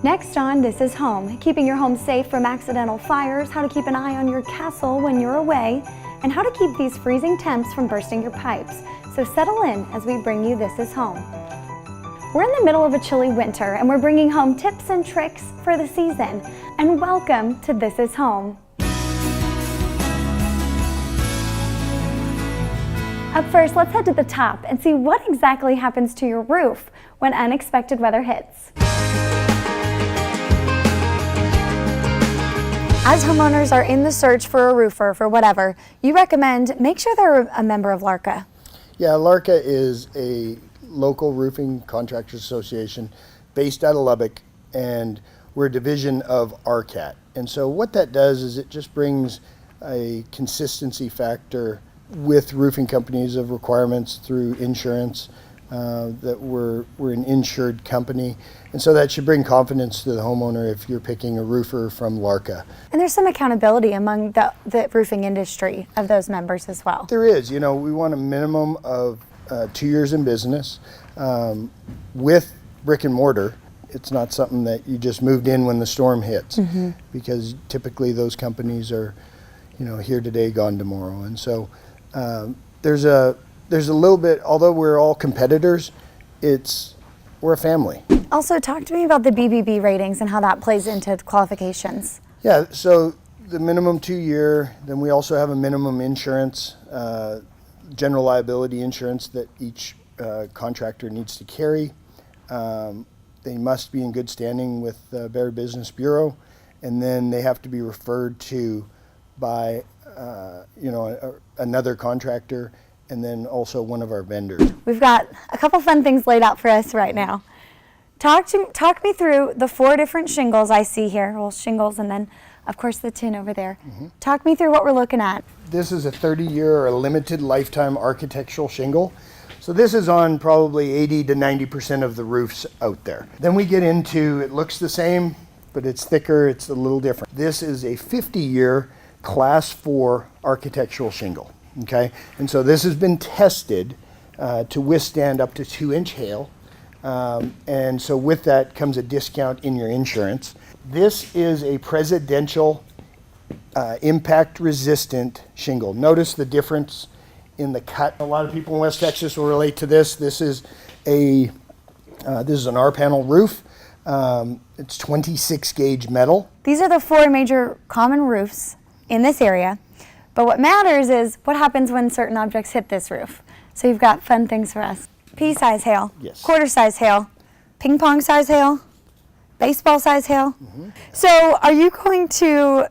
Next on This Is Home, keeping your home safe from accidental fires, how to keep an eye on your castle when you're away, and how to keep these freezing temps from bursting your pipes. So settle in as we bring you This Is Home. We're in the middle of a chilly winter and we're bringing home tips and tricks for the season. And welcome to This Is Home. Up first, let's head to the top and see what exactly happens to your roof when unexpected weather hits. As homeowners are in the search for a roofer for whatever, you recommend make sure they're a member of LARCA. Yeah, LARCA is a local roofing contractors association based out of Lubbock, and we're a division of RCAT. And so what that does is it just brings a consistency factor with roofing companies of requirements through insurance, that we're an insured company. And so that should bring confidence to the homeowner if you're picking a roofer from LARCA. And there's some accountability among the roofing industry of those members as well. There is. You know, we want a minimum of 2 years in business. With brick and mortar, it's not something that you just moved in when the storm hits, because typically those companies are, you know, here today, gone tomorrow. And so there's a little bit, although we're all competitors, we're a family. Also, talk to me about the BBB ratings and how that plays into qualifications. Yeah, so the minimum 2 year, then we also have a minimum insurance, general liability insurance that each contractor needs to carry. They must be in good standing with the Better Business Bureau, and then they have to be referred to by another contractor, and then also one of our vendors. We've got a couple fun things laid out for us right now. Talk me through the 4 different shingles I see here. Well, shingles and then, of course, the tin over there. Talk me through what we're looking at. This is a 30-year or a limited lifetime architectural shingle. So this is on probably 80 to 90% of the roofs out there. Then we get into, it looks the same, but it's thicker, it's a little different. This is a 50-year Class 4 architectural shingle, okay? And so this has been tested to withstand up to 2-inch hail. And so with that comes a discount in your insurance. This is a presidential impact resistant shingle. Notice the difference in the cut. A lot of people in West Texas will relate to this. This is an R-panel roof. It's 26 gauge metal. These are the 4 major common roofs in this area, but what matters is what happens when certain objects hit this roof. So you've got fun things for us. Pea-size hail, yes. Quarter-size hail, ping-pong-size hail, baseball-size hail. So are you going to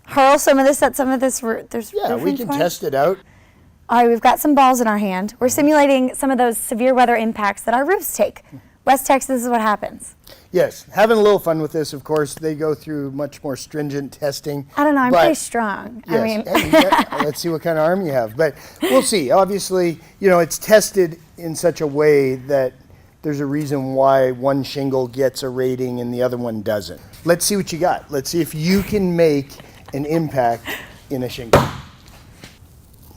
hurl some of this at some of this roof? Yeah, we can test it out. All right, we've got some balls in our hand. We're simulating some of those severe weather impacts that our roofs take. West Texas is what happens. Yes, having a little fun with this, of course. They go through much more stringent testing. I don't know, I'm pretty strong. Yes, let's see what kind of arm you have. But we'll see. Obviously, you know, it's tested in such a way that there's a reason why one shingle gets a rating and the other one doesn't. Let's see what you got. Let's see if you can make an impact in a shingle.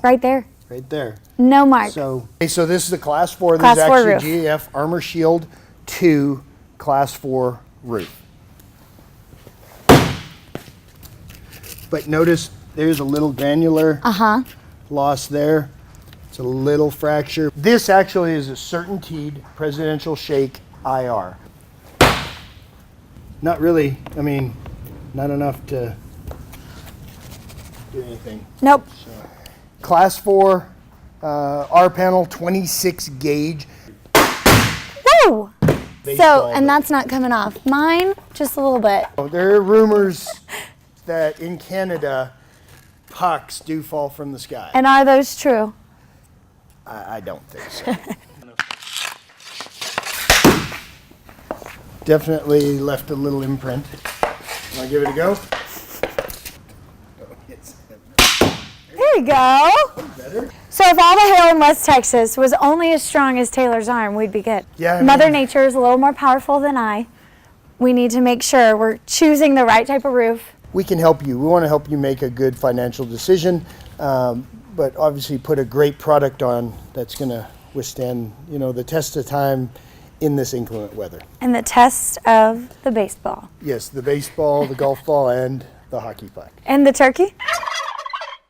Right there. Right there. No mark. So this is a Class 4. Class This is 4 actually roof. GAF Armor Shield 2 Class 4 roof. But notice there's a little granular loss there. It's a little fracture. This actually is a certainteed presidential shake IR. Not really, I mean, not enough to do anything. Nope. So, Class 4 R-panel 26 gauge. Woo! So, and that's not coming off. Mine, just a little bit. There are rumors that in Canada, pucks do fall from the sky. And are those true? I don't think so. Definitely left a little imprint. Want to give it a go? There you go. Better. So if all the hail in West Texas was only as strong as Taylor's arm, we'd be good. Yeah. Mother Nature is a little more powerful than I. We need to make sure we're choosing the right type of roof. We can help you. We want to help you make a good financial decision, but obviously put a great product on that's going to withstand, you know, the test of time in this inclement weather. And the test of the baseball. Yes, the baseball, the golf ball, and the hockey puck. And the turkey?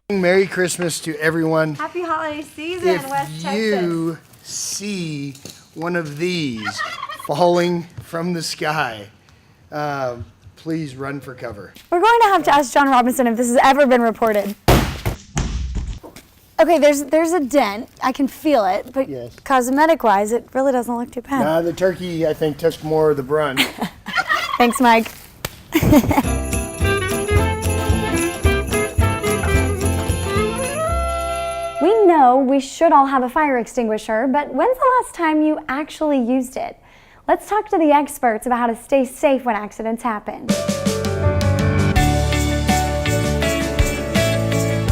Merry Christmas to everyone. Happy holiday season, If you see one of these falling from the sky, please run for cover. We're going to have to ask John Robinson if this has ever been reported. Okay, there's a dent. I can feel it, but Yes. cosmetic-wise, it really doesn't look too bad. The turkey, I think, took more of the brunt. Thanks, Mike. We know we should all have a fire extinguisher, but when's the last time you actually used it? Let's talk to the experts about how to stay safe when accidents happen.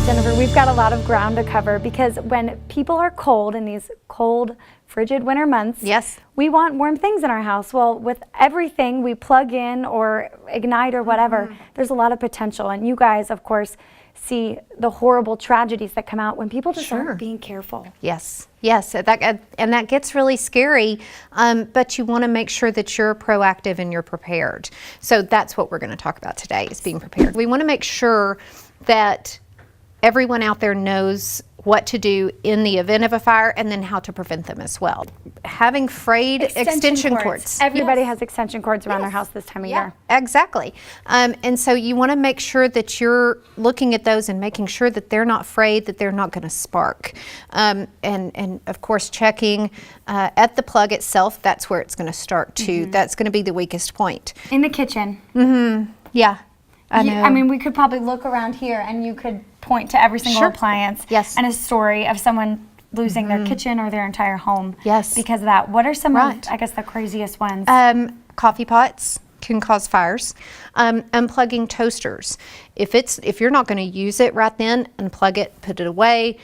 Jennifer, we've got a lot of ground to cover because when people are cold in these cold, frigid winter months, yes, we want warm things in our house. Well, with everything we plug in or ignite or whatever, there's a lot of potential. And you guys, of course, see the horrible tragedies that come out when people just aren't being careful. Yes, and that gets really scary, but you want to make sure that you're proactive and you're prepared. So that's what we're going to talk about today, is being prepared. We want to make sure that everyone out there knows what to do in the event of a fire and then how to prevent them as well. Having frayed extension cords. Everybody has extension cords around their house this time of year. Exactly. And so you want to make sure that you're looking at those and making sure that they're not frayed, that they're not going to spark. And of course, checking at the plug itself, that's where it's going to start to. That's going to be the weakest point. In the kitchen. Yeah. I know. I mean, we could probably look around here and you could point to every single appliance and a story of someone losing their kitchen or their entire home because of that. What are some of, I guess, the craziest ones? Coffee pots can cause fires. Unplugging toasters. If you're not going to use it right then, unplug it, put it away.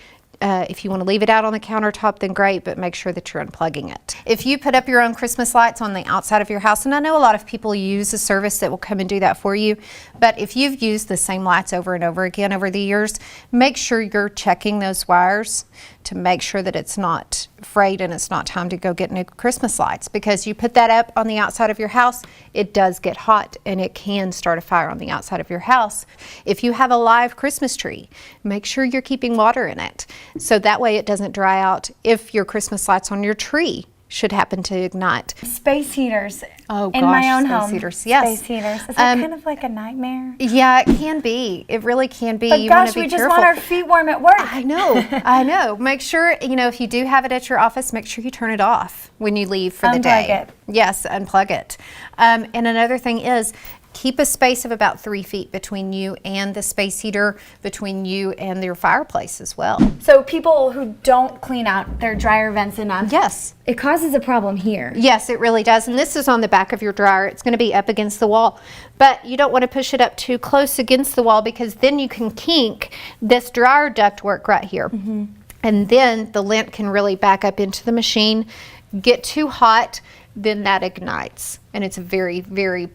If you want to leave it out on the countertop, then great, but make sure that you're unplugging it. If you put up your own Christmas lights on the outside of your house, and I know a lot of people use a service that will come and do that for you, but if you've used the same lights over and over again over the years, make sure you're checking those wires to make sure that it's not frayed and it's not time to go get new Christmas lights, because you put that up on the outside of your house, it does get hot and it can start a fire on the outside of your house. If you have a live Christmas tree, make sure you're keeping water in it so that way it doesn't dry out if your Christmas lights on your tree should happen to ignite. Space heaters. Oh gosh, in my own space home. heaters. Yes. Space heaters. Is that kind of like a nightmare? Yeah, it can be. It really can be. But you gosh, want to be we just careful. want our feet warm at work. I know. I know. Make sure, if you do have it at your office, make sure you turn it off when you leave for the day. Unplug it. Yes, unplug it. And another thing is, keep a space of about 3 feet between you and the space heater, between you and your fireplace as well. So people who don't clean out their dryer vents enough, Yes. it causes a problem here. Yes, it really does. And this is on the back of your dryer. It's going to be up against the wall. But you don't want to push it up too close against the wall, because then you can kink this dryer ductwork right here. And then the lint can really back up into the machine, get too hot, then that ignites. And it's a very, very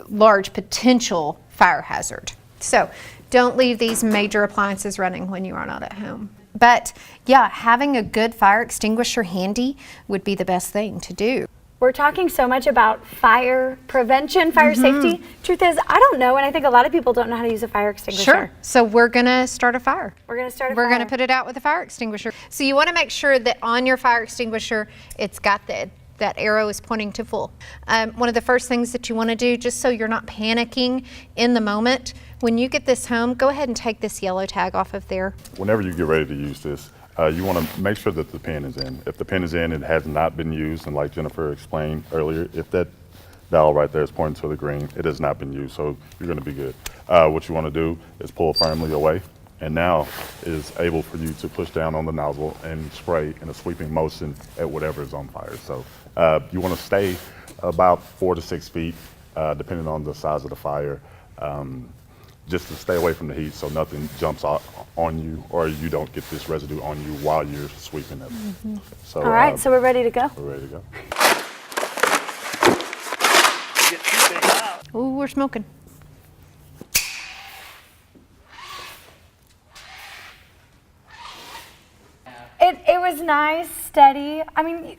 large potential fire hazard. So don't leave these major appliances running when you are not at home. But yeah, having a good fire extinguisher handy would be the best thing to do. We're talking so much about fire prevention, fire safety. Truth is, I don't know, and I think a lot of people don't know how to use a fire extinguisher. Sure. So we're gonna start a fire. We're going to start a fire. We're gonna put it out with a fire extinguisher. So you wanna make sure that on your fire extinguisher, it's got that arrow is pointing to full. One of the first things that you want to do, just so you're not panicking in the moment, when you get this home, go ahead and take this yellow tag off of there. Whenever you get ready to use this, you want to make sure that the pin is in. If the pin is in, it has not been used, and like Jennifer explained earlier, if that dial right there is pointing to the green, it has not been used, so you're going to be good. What you want to do is pull firmly away, and now is able for you to push down on the nozzle and spray in a sweeping motion at whatever is on fire. So you want to stay about 4 to 6 feet, depending on the size of the fire, just to stay away from the heat so nothing jumps out on you or you don't get this residue on you while you're sweeping it. So, all right, so we're ready to go. we're ready to go. Ooh, we're smoking. It was nice, steady. I mean,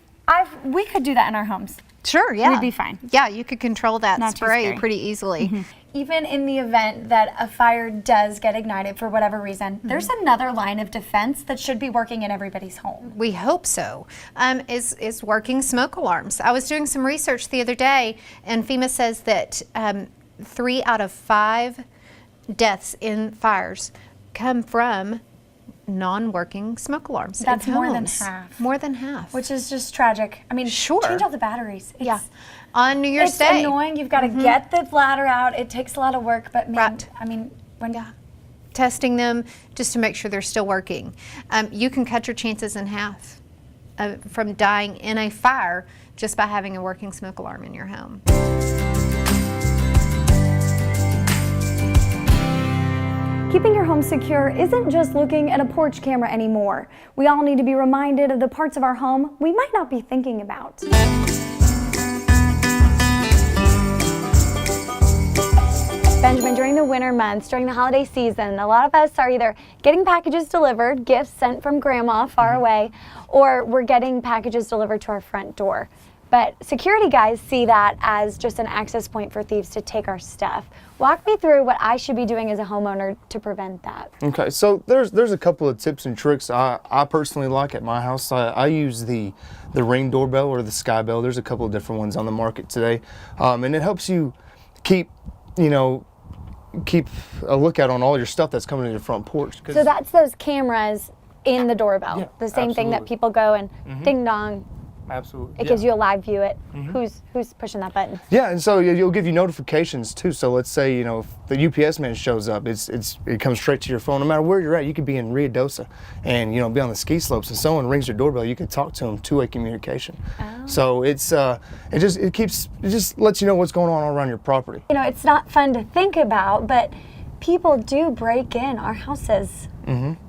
We could do that in our homes. Sure, yeah. We'd be fine. Yeah, you could control that Not too spray scary. pretty easily. Even in the event that a fire does get ignited for whatever reason, there's another line of defense that should be working in everybody's home. We hope so. Is working smoke alarms. I was doing some research the other day, and FEMA says that 3 out of 5 deaths in fires come from non-working smoke alarms. That's in more than homes. half. More than half. Which is just tragic. I mean, Sure. change all the batteries. yeah. On New Year's It's Day. annoying. You've got to get the bladder out. It takes a lot of work, but man, Right. I mean, when Testing them just to make sure they're still working. You can cut your chances in half from dying in a fire just by having a working smoke alarm in your home. keeping your home secure isn't just looking at a porch camera anymore. We all need to be reminded of the parts of our home we might not be thinking about. Benjamin, during the winter months, during the holiday season, a lot of us are either getting packages delivered, gifts sent from grandma far away, or we're getting packages delivered to our front door. But security guys see that as just an access point for thieves to take our stuff. Walk me through what I should be doing as a homeowner to prevent that. Okay, so there's a couple of tips and tricks I personally like at my house. I use the Ring doorbell or the Sky Bell. There's a couple of different ones on the market today, and it helps you keep a lookout on all your stuff that's coming to your front porch. So that's those cameras in the doorbell. Yeah, the same thing that absolutely. people go and ding dong. Absolutely. It gives you a live view it. Who's pushing that button? Yeah, and so you'll give you notifications too. So let's say if the UPS man shows up, it comes straight to your phone. No matter where you're at, you could be in Rio Dosa and be on the ski slopes, and someone rings your doorbell. You can talk to them, two-way communication. Oh. So it just lets you know what's going on all around your property. It's not fun to think about, but people do break in our houses.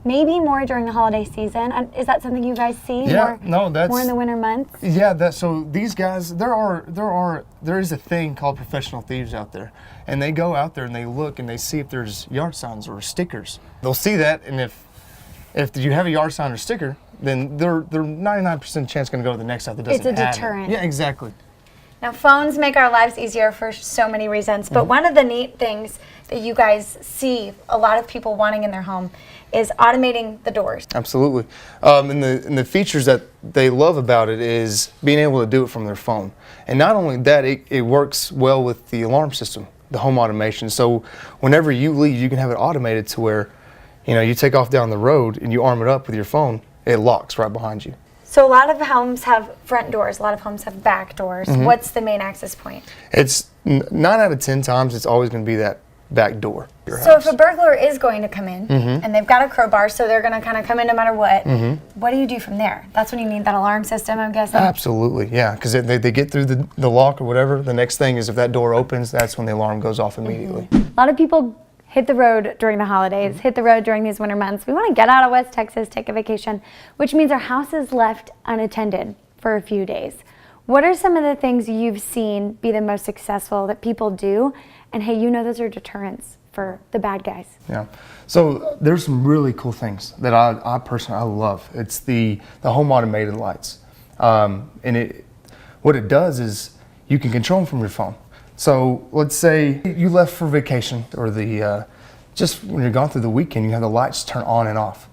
Maybe more during the holiday season. Is that something you guys see? Yeah, no, that's more in the winter months. Yeah, so these guys, there is a thing called professional thieves out there, and they go out there and they look and they see if there's yard signs or stickers. They'll see that, and if you have a yard sign or sticker, then they're 99% chance going to go to the next house that doesn't It's a have deterrent. it. Yeah, exactly. Now, phones make our lives easier for so many reasons, but one of the neat things that you guys see a lot of people wanting in their home is automating the doors. Absolutely. And the features that they love about it is being able to do it from their phone. And not only that, it works well with the alarm system, the home automation. So whenever you leave, you can have it automated to where, you take off down the road and you arm it up with your phone, it locks right behind you. So a lot of homes have front doors, a lot of homes have back doors. What's the main access point? It's 9 out of 10 times, it's always going to be that back door. So if a burglar is going to come in and they've got a crowbar, so they're going to kind of come in no matter what do you do from there? That's when you need that alarm system, I'm guessing? Absolutely, yeah, because they get through the lock or whatever. The next thing is if that door opens, that's when the alarm goes off immediately. A lot of people hit the road during the holidays, hit the road during these winter months. We want to get out of West Texas, take a vacation, which means our house is left unattended for a few days. What are some of the things you've seen be the most successful that people do? And hey, those are deterrents for the bad guys. Yeah, so there's some really cool things that I personally love. It's the home automated lights, and what it does is you can control them from your phone. So let's say you left for vacation, or just when you're gone through the weekend, you have the lights turn on and off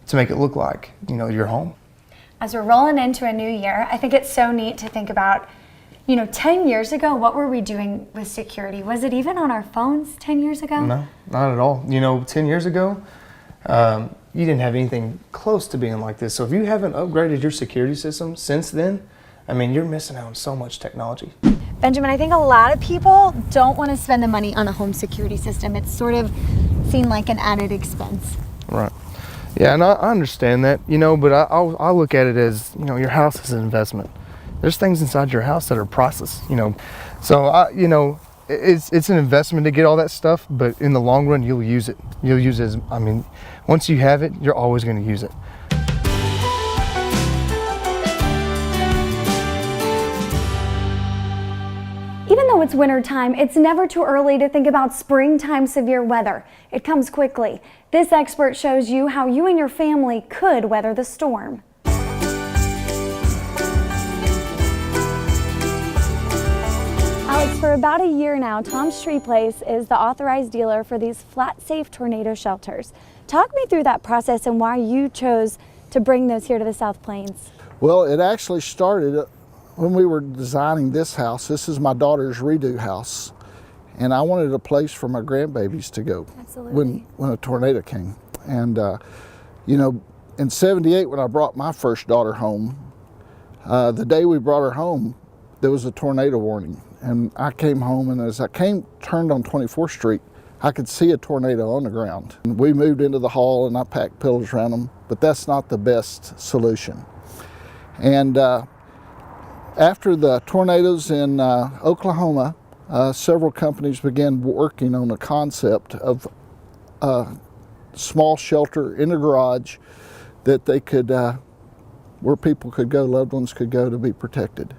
to make it look like you're home. As we're rolling into a new year, I think it's so neat to think about, 10 years ago, what were we doing with security? Was it even on our phones 10 years ago? No, not at all. 10 years ago, you didn't have anything close to being like this. So if you haven't upgraded your security system since then, you're missing out on so much technology. Benjamin, I think a lot of people don't want to spend the money on a home security system. It's sort of seen like an added expense. Right. Yeah, and I understand that, but I look at it as, your house is an investment. There's things inside your house that are priceless, So, it's an investment to get all that stuff, but in the long run, you'll use it. You'll use it once you have it, you're always going to use it. Even though it's wintertime, it's never too early to think about springtime severe weather. It comes quickly. This expert shows you how you and your family could weather the storm. Alex, for about a year now, Tom's Tree Place is the authorized dealer for these flat safe tornado shelters. Talk me through that process and why you chose to bring those here to the South Plains. Well, it actually started when we were designing this house. This is my daughter's redo house, and I wanted a place for my grandbabies to go. Absolutely. When a tornado came. And you know, in '78 when I brought my first daughter home, the day we brought her home, there was a tornado warning. And I came home, and as I turned on 24th Street, I could see a tornado on the ground. And we moved into the hall, and I packed pillows around them, but that's not the best solution. And after the tornadoes in Oklahoma, several companies began working on the concept of a small shelter in the garage that they could, where people could go, loved ones could go to be protected.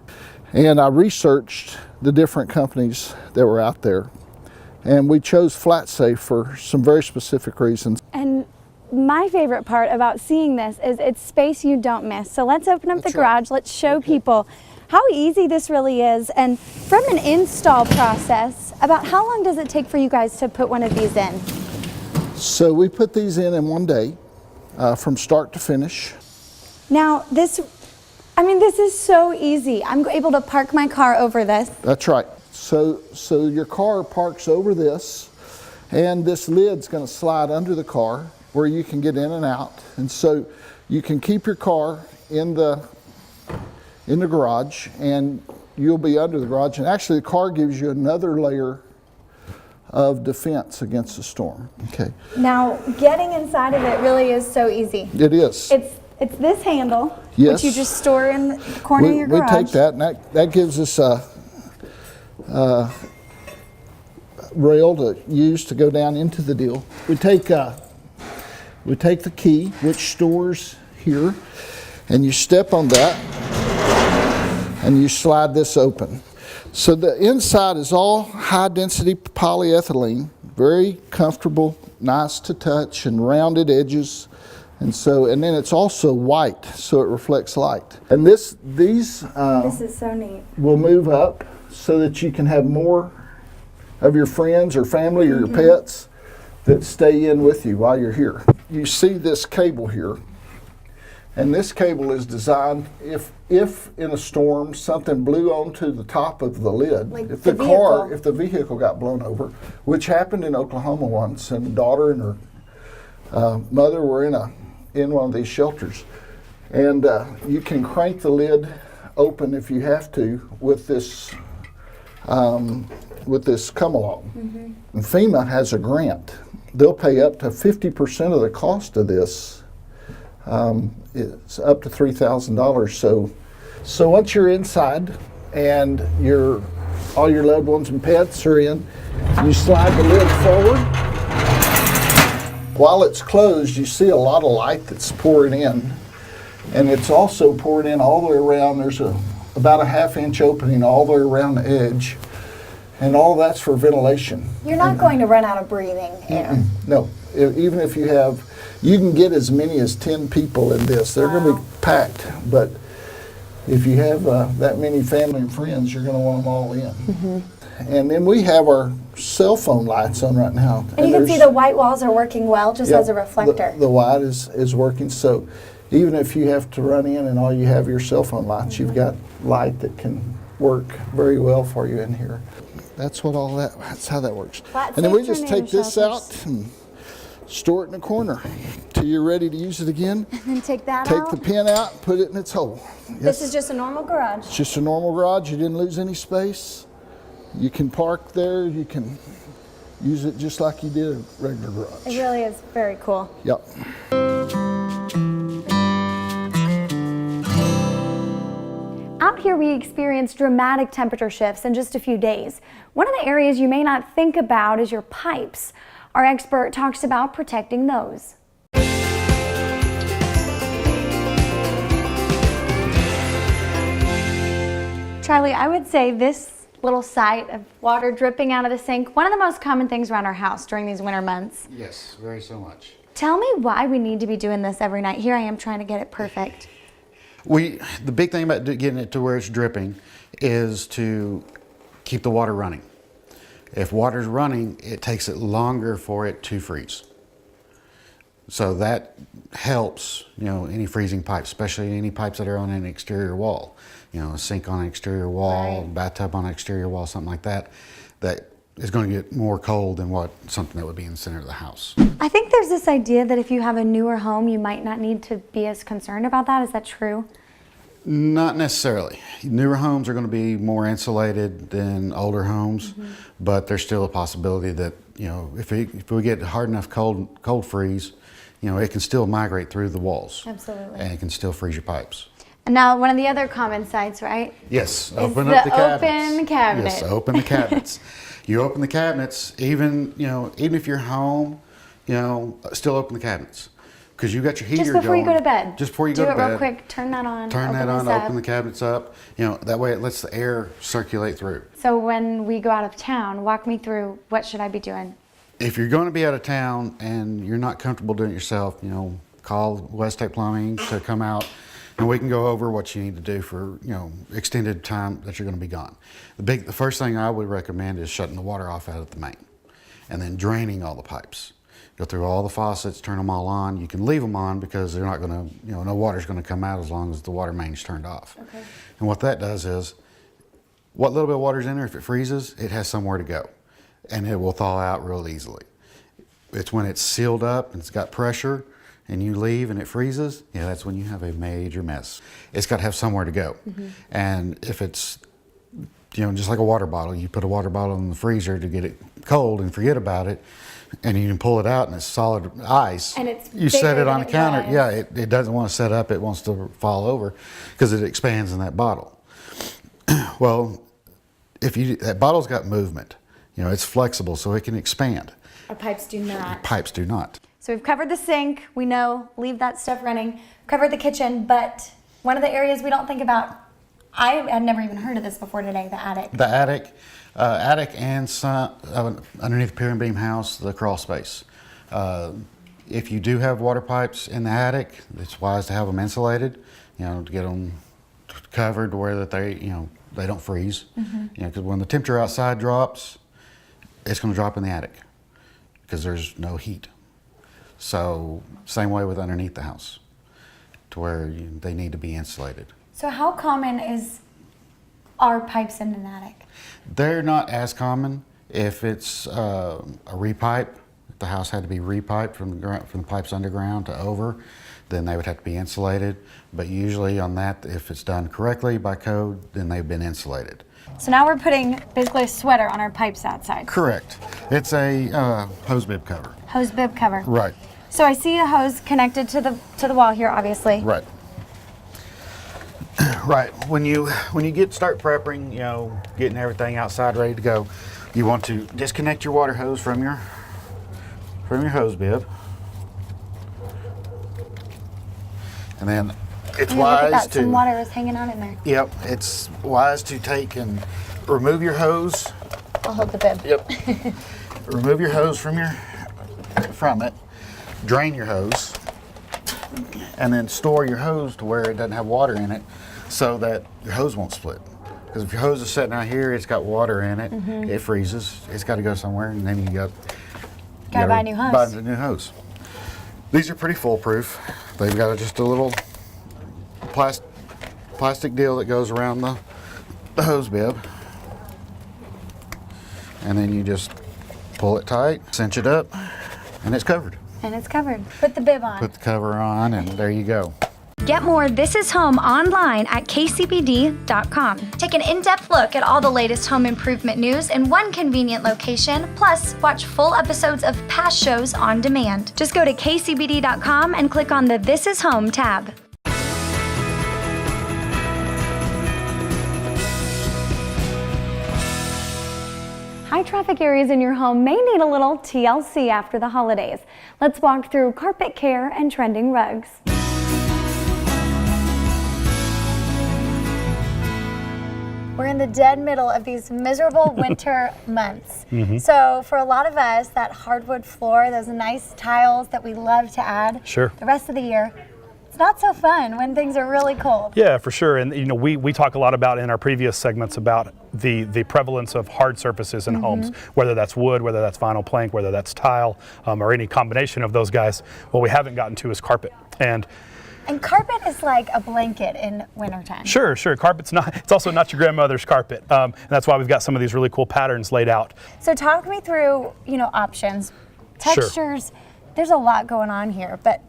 And I researched the different companies that were out there, and we chose FlatSafe for some very specific reasons. And my favorite part about seeing this is it's space you don't miss. So let's open up the garage. Let's show people how easy this really is. And from an install process, about how long does it take for you guys to put one of these in? So we put these in one day, from start to finish. Now this is so easy. I'm able to park my car over this. That's right. So your car parks over this, and this lid's going to slide under the car where you can get in and out. And so you can keep your car in the garage, and you'll be under the garage. And actually the car gives you another layer of defense against the storm. Okay. Now getting inside of it really is so easy. It is. It's this handle, Yes. which you just store in the corner of your We garage. take that, and that gives us a rail to use to go down into the deal. We take the key, which stores here, and you step on that, and you slide this open. So the inside is all high-density polyethylene, very comfortable, nice to touch, and rounded edges. And then it's also white, so it reflects light. And these This is so neat. will move up so that you can have more of your friends or family or your pets that stay in with you while you're here. You see this cable here, and this cable is designed if in a storm something blew onto the top of the lid, Like if the the vehicle got blown over, which happened in Oklahoma once, and the daughter and her mother were in one of these shelters, and you can crank the lid open if you have to with this come along. And FEMA has a grant. They'll pay up to 50% of the cost of this. It's up to $3,000. So once you're inside and all your loved ones and pets are in, you slide the lid forward. While it's closed, you see a lot of light that's pouring in, and it's also pouring in all the way around. There's about a ½ inch opening all the way around the edge, and all that's for ventilation. You're not going to run out of breathing air. No, even if you can get as many as 10 people in this. They're going to be packed, but if you have that many family and friends, you're going to want them all in. And then we have our cell phone lights on right now. And you can see the white walls are working well, just as a reflector. The white is working, so even if you have to run in and all you have your cell phone lights, you've got light that can work very well for you in here. That's how that works. Flat And then we safe just tornado take this shelters. out and store it in a corner till you're ready to use it again. And take that Take out. the pin out, put it in its hole. This is just a normal garage. It's just a normal garage. You didn't lose any space. You can park there. You can use it just like you did a regular garage. It really is very cool. Yep. Out here we experience dramatic temperature shifts in just a few days. One of the areas you may not think about is your pipes. Our expert talks about protecting those. Charlie, I would say this little sight of water dripping out of the sink, one of the most common things around our house during these winter months. Yes, very so much. Tell me why we need to be doing this every night. Here I am trying to get it perfect. The big thing about getting it to where it's dripping is to keep the water running. If water's running, it takes it longer for it to freeze. So that helps, any freezing pipes, especially any pipes that are on an exterior wall. A sink on an exterior wall, Right. bathtub on an exterior wall, something like that, that is going to get more cold than something that would be in the center of the house. I think there's this idea that if you have a newer home, you might not need to be as concerned about that. Is that true? Not necessarily. Newer homes are going to be more insulated than older homes, but there's still a possibility that, if we get hard enough cold freeze, it can still migrate through the walls. Absolutely. And it can still freeze your pipes. And now one of the other common sites, right? Yes, Is open the up the cabinets. open cabinet. Yes, open the cabinets. You open the cabinets, even if you're home, still open the cabinets. Because you got your heater Just before you go going. to bed. Just before you Do go to it bed. real quick. Turn that on. Turn that on, this up. open the cabinets up. That way it lets the air circulate through. So when we go out of town, walk me through what should I be doing? If you're going to be out of town and you're not comfortable doing it yourself, call West State Plumbing to come out and we can go over what you need to do for, extended time that you're going to be gone. The first thing I would recommend is shutting the water off out of the main and then draining all the pipes. Go through all the faucets, turn them all on. You can leave them on because they're not going to, no water's going to come out as long as the water main's turned off. Okay. And what that does is, what little bit of water's in there, if it freezes, it has somewhere to go. And it will thaw out real easily. It's when it's sealed up and it's got pressure and you leave and it freezes, that's when you have a major mess. It's got to have somewhere to go. And if it's, just like a water bottle, you put a water bottle in the freezer to get it cold and forget about it, and you can pull it out and it's solid ice. And it's you set bigger it on than a it counter. was. Yeah, it doesn't want to set up, it wants to fall over because it expands in that bottle. Well, that bottle's got movement. It's flexible so it can expand. Our pipes do not. Pipes do not. So we've covered the sink. We know, leave that stuff running. Covered the kitchen, but one of the areas we don't think about, I had never even heard of this before today, the attic. The attic and underneath the pier and beam house, the crawl space. If you do have water pipes in the attic, it's wise to have them insulated, to get them covered where that they don't freeze. Because when the temperature outside drops, it's going to drop in the attic because there's no heat. So same way with underneath the house, to where they need to be insulated. So how common are pipes in an attic? They're not as common. If it's a repipe, if the house had to be repiped from the pipes underground to over, then they would have to be insulated. But usually on that, if it's done correctly by code, then they've been insulated. So now we're putting basically a sweater on our pipes outside. Correct. It's a hose bib cover. Hose bib cover. Right. So I see a hose connected to the wall here, obviously. Right. Right. When you start prepping, getting everything outside ready to go, you want to disconnect your water hose from your hose bib. And then it's Look at wise that, to some water is hanging out in there. Yep, it's wise to take and remove your hose. I'll hold the bib. Yep. Remove your hose from it. Drain your hose, and then store your hose to where it doesn't have water in it, so that your hose won't split. Because if your hose is sitting out here, it's got water in it, it freezes. It's got to go somewhere, and then you Gotta buy a new hose. Buy a new hose. These are pretty foolproof. They've got just a little plastic deal that goes around the hose bib, and then you just pull it tight, cinch it up, and it's covered. And it's covered. Put the bib on. Put the cover on, and there you go. Get more This Is Home online at kcbd.com. Take an in-depth look at all the latest home improvement news in one convenient location, plus watch full episodes of past shows on demand. Just go to kcbd.com and click on the This Is Home tab. High traffic areas in your home may need a little TLC after the holidays. Let's walk through carpet care and trending rugs. We're in the dead middle of these miserable winter months. So for a lot of us, that hardwood floor, those nice tiles that we love to add, Sure. the rest of the year, it's not so fun when things are really cold. Yeah, for sure. And you know, we talk a lot about in our previous segments about the prevalence of hard surfaces in homes, whether that's wood, whether that's vinyl plank, whether that's tile, or any combination of those guys. What we haven't gotten to is carpet. And carpet is like a blanket in wintertime. sure, carpet's not, it's also not your grandmother's carpet. And that's why we've got some of these really cool patterns laid out. So talk me through, options, textures. There's a lot going on here, but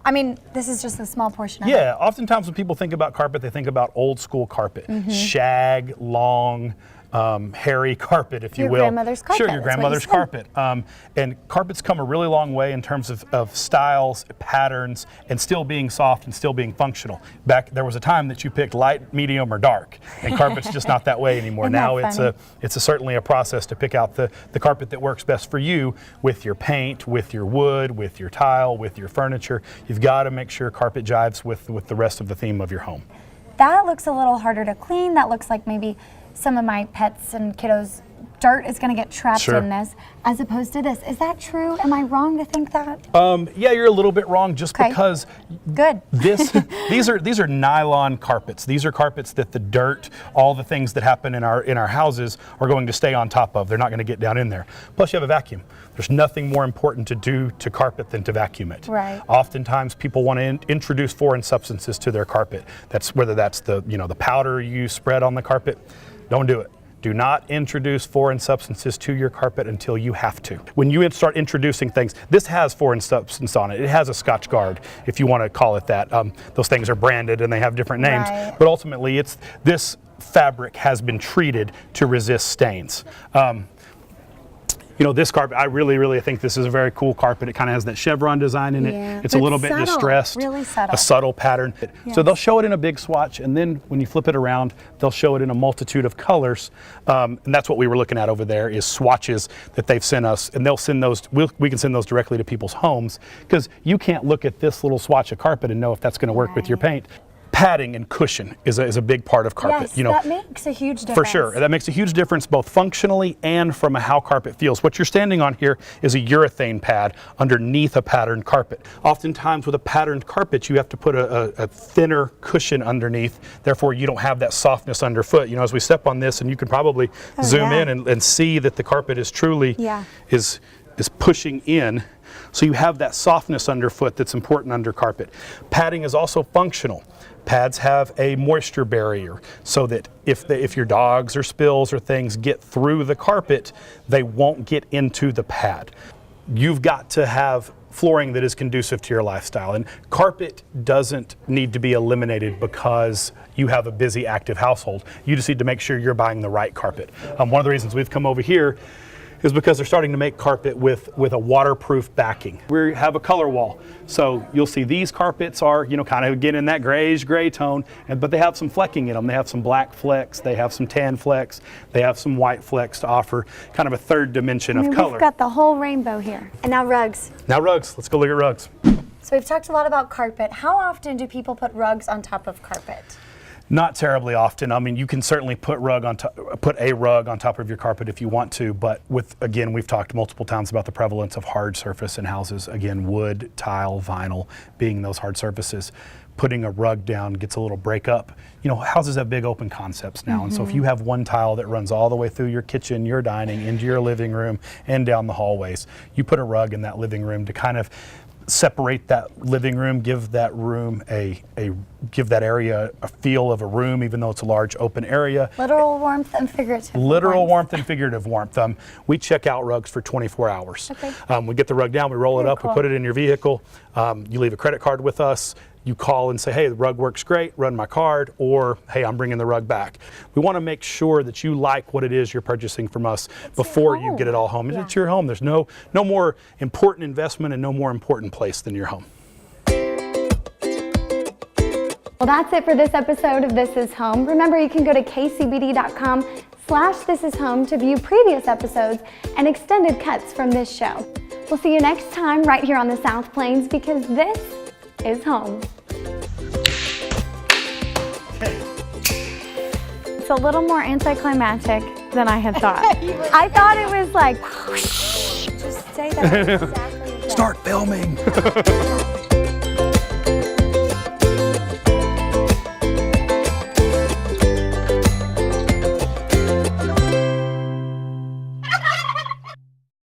I mean, this is just a small portion of it. Yeah, oftentimes when people think about carpet, they think about old school carpet, shag, long, hairy carpet, if you will. Your grandmother's carpet. Sure, your that's what you grandmother's said. carpet. And carpet's come a really long way in terms of styles, patterns, and still being soft and still being functional. There was a time that you picked light, medium, or dark, and carpet's just not that way anymore. Isn't that Now funny? it's certainly a process to pick out the carpet that works best for you with your paint, with your wood, with your tile, with your furniture. You've got to make sure carpet jives with the rest of the theme of your home. That looks a little harder to clean. That looks like maybe some of my pets and kiddos' dirt is going to get trapped Sure. in this, as opposed to this. Is that true? Am I wrong to think that? Yeah, you're a little bit wrong just Okay. because Good. these are nylon carpets. These are carpets that the dirt, all the things that happen in our houses are going to stay on top of. They're not going to get down in there. Plus you have a vacuum. There's nothing more important to do to carpet than to vacuum it. Right. Oftentimes people want to introduce foreign substances to their carpet. That's whether that's the powder you spread on the carpet. Don't do it. Do not introduce foreign substances to your carpet until you have to. When you start introducing things, this has foreign substance on it. It has a Scotch Guard, if you want to call it that. Those things are branded and they have different names, Right. but ultimately this fabric has been treated to resist stains. This carpet, I really think this is a very cool carpet. It kind of has that chevron design in it. Yeah, It's a but little bit subtle, distressed. really subtle. A subtle pattern. So Yes. they'll show it in a big swatch, and then when you flip it around, they'll show it in a multitude of colors. And that's what we were looking at over there is swatches that they've sent us, and they'll send those, we can send those directly to people's homes, because you can't look at this little swatch of carpet and know if that's going to work with your paint. Padding and cushion is a big part of carpet. Yes, that makes a huge difference. For sure. That makes a huge difference both functionally and from how carpet feels. What you're standing on here is a urethane pad underneath a patterned carpet. Oftentimes with a patterned carpet, you have to put a thinner cushion underneath. Therefore, you don't have that softness underfoot. As we step on this, and you can probably zoom yeah. in and see that the carpet is truly Yeah. is pushing in. So you have that softness underfoot that's important under carpet. Padding is also functional. Pads have a moisture barrier so that if your dogs or spills or things get through the carpet, they won't get into the pad. You've got to have flooring that is conducive to your lifestyle, and carpet doesn't need to be eliminated because you have a busy, active household. You just need to make sure you're buying the right carpet. One of the reasons we've come over here is because they're starting to make carpet with a waterproof backing. We have a color wall. So you'll see these carpets are, kind of again in that grayish gray tone, but they have some flecking in them. They have some black flecks, they have some tan flecks, they have some white flecks to offer kind of a third dimension of color. We've got the whole rainbow here. And now rugs. Now rugs, let's go look at rugs. So we've talked a lot about carpet. How often do people put rugs on top of carpet? Not terribly often. I mean, you can certainly put a rug on top of your carpet if you want to, but again, we've talked multiple times about the prevalence of hard surface in houses. Again, wood, tile, vinyl being those hard surfaces. Putting a rug down gets a little breakup. Houses have big open concepts now, and so if you have one tile that runs all the way through your kitchen, your dining, into your living room, and down the hallways, you put a rug in that living room to kind of separate that living room, give that room give that area a feel of a room, even though it's a large open area. Literal warmth and figurative Literal warmth and figurative warmth. We check out rugs for 24 hours. Okay. We get the rug down, we roll it Very up, cool. we put it in your vehicle. You leave a credit card with us. You call and say, hey, the rug works great, run my card, or hey, I'm bringing the rug back. We want to make sure that you like what it is you're purchasing from us before you get it all home. Yeah. It's your home. There's no more important investment and no more important place than your home. Well, that's it for this episode of This Is Home. Remember, you can go to kcbd.com/thisishome to view previous episodes and extended cuts from this show. We'll see you next time right here on the South Plains, because this is home. It's a little more anticlimactic than I had thought. I thought it was like, just say that exactly. Start filming.